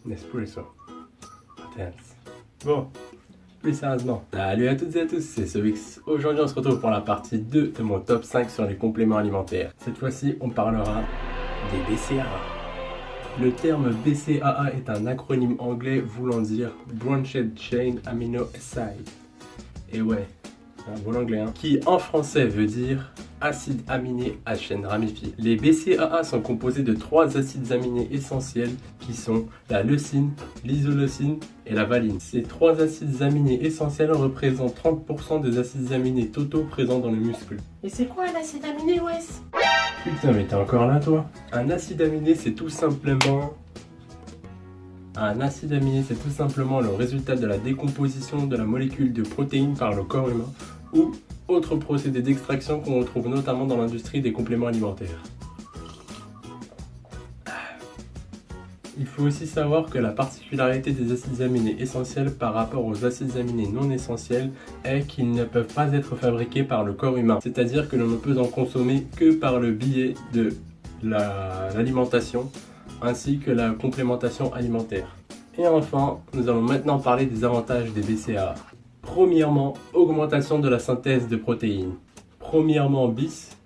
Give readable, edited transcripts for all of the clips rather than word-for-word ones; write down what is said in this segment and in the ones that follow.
Nespresso. Intense. Bon, plus sérieusement. Salut à toutes et à tous, c'est Sobix. Aujourd'hui, on se retrouve pour la partie 2 de mon top 5 sur les compléments alimentaires. Cette fois-ci, on parlera des BCAA. Le terme BCAA est un acronyme anglais voulant dire Branched Chain Amino Acid. Et ouais, c'est un bon anglais, hein. Qui en français veut dire acides aminés à chaîne ramifiée. Les BCAA sont composés de 3 acides aminés essentiels qui sont la leucine, l'isoleucine et la valine. Ces 3 acides aminés essentiels représentent 30% des acides aminés totaux présents dans le muscle. Et c'est quoi un acide aminé, Wes? Putain, mais t'es encore là, toi? Un acide aminé, c'est tout simplement... Un acide aminé, c'est tout simplement le résultat de la décomposition de la molécule de protéines par le corps humain ou autre procédé d'extraction qu'on retrouve notamment dans l'industrie des compléments alimentaires. Il faut aussi savoir que la particularité des acides aminés essentiels par rapport aux acides aminés non essentiels est qu'ils ne peuvent pas être fabriqués par le corps humain. C'est-à-dire que l'on ne peut en consommer que par le biais de l'alimentation ainsi que la complémentation alimentaire. Et enfin, nous allons maintenant parler des avantages des BCAA. Premièrement, augmentation de la synthèse de protéines. Premièrement, bis,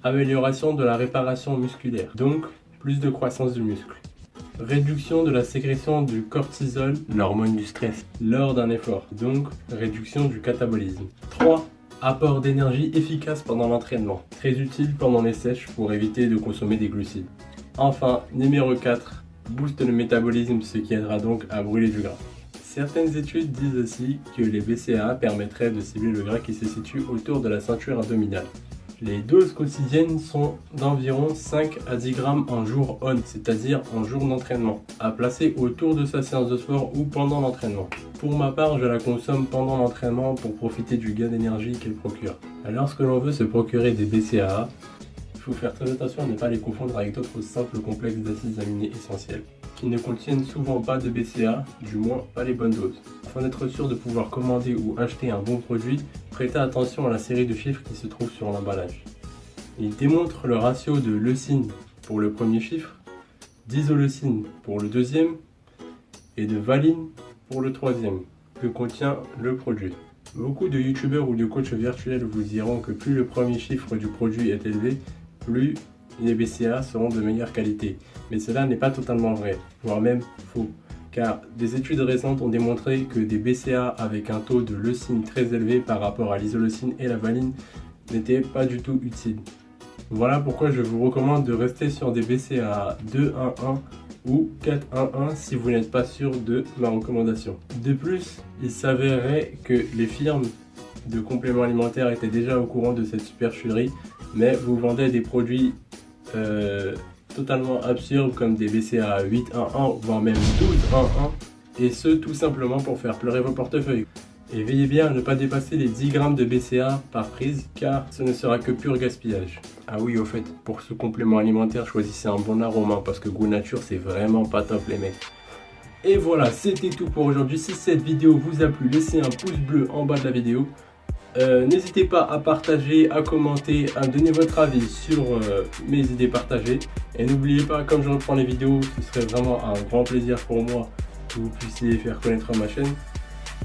amélioration de la réparation musculaire, donc plus de croissance du muscle. Réduction de la sécrétion du cortisol, l'hormone du stress, lors d'un effort, donc réduction du catabolisme. 3. Apport d'énergie efficace pendant l'entraînement, très utile pendant les sèches pour éviter de consommer des glucides. Enfin, numéro 4, booste le métabolisme, ce qui aidera donc à brûler du gras. Certaines études disent aussi que les BCAA permettraient de cibler le gras qui se situe autour de la ceinture abdominale. Les doses quotidiennes sont d'environ 5 à 10 grammes en jour on, c'est-à-dire en jour d'entraînement, à placer autour de sa séance de sport ou pendant l'entraînement. Pour ma part, je la consomme pendant l'entraînement pour profiter du gain d'énergie qu'elle procure. Lorsque l'on veut se procurer des BCAA, il faut faire très attention à ne pas les confondre avec d'autres simples complexes d'acides aminés essentiels, qui ne contiennent souvent pas de BCAA, du moins pas les bonnes doses. Afin d'être sûr de pouvoir commander ou acheter un bon produit, prêtez attention à la série de chiffres qui se trouve sur l'emballage. Il démontre le ratio de leucine pour le premier chiffre, d'isoleucine pour le deuxième et de valine pour le troisième que contient le produit. Beaucoup de youtubeurs ou de coachs virtuels vous diront que plus le premier chiffre du produit est élevé, plus les BCAA seront de meilleure qualité. Mais cela n'est pas totalement vrai, voire même faux. Car des études récentes ont démontré que des BCAA avec un taux de leucine très élevé par rapport à l'isoleucine et la valine n'étaient pas du tout utiles. Voilà pourquoi je vous recommande de rester sur des BCAA 2-1-1 ou 4-1-1 si vous n'êtes pas sûr de ma recommandation. De plus, il s'avérait que les firmes de compléments alimentaires étaient déjà au courant de cette supercherie, mais vous vendez des produits totalement absurdes comme des BCAA 8-1-1 voire même 12-1-1 et ce tout simplement pour faire pleurer vos portefeuilles. Et veillez bien à ne pas dépasser les 10 grammes de BCAA par prise car ce ne sera que pur gaspillage. Ah oui, au fait, pour ce complément alimentaire, choisissez un bon arôme hein, parce que goût nature c'est vraiment pas top les mecs. Et voilà, c'était tout pour aujourd'hui. Si cette vidéo vous a plu, laissez un pouce bleu en bas de la vidéo. N'hésitez pas à partager, à commenter, à me donner votre avis sur mes idées partagées. Et n'oubliez pas, comme je reprends les vidéos, ce serait vraiment un grand plaisir pour moi que vous puissiez faire connaître ma chaîne.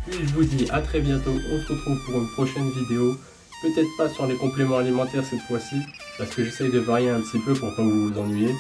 Puis je vous dis à très bientôt, on se retrouve pour une prochaine vidéo. Peut-être pas sur les compléments alimentaires cette fois-ci, parce que j'essaye de varier un petit peu pour pas que vous vous ennuyiez.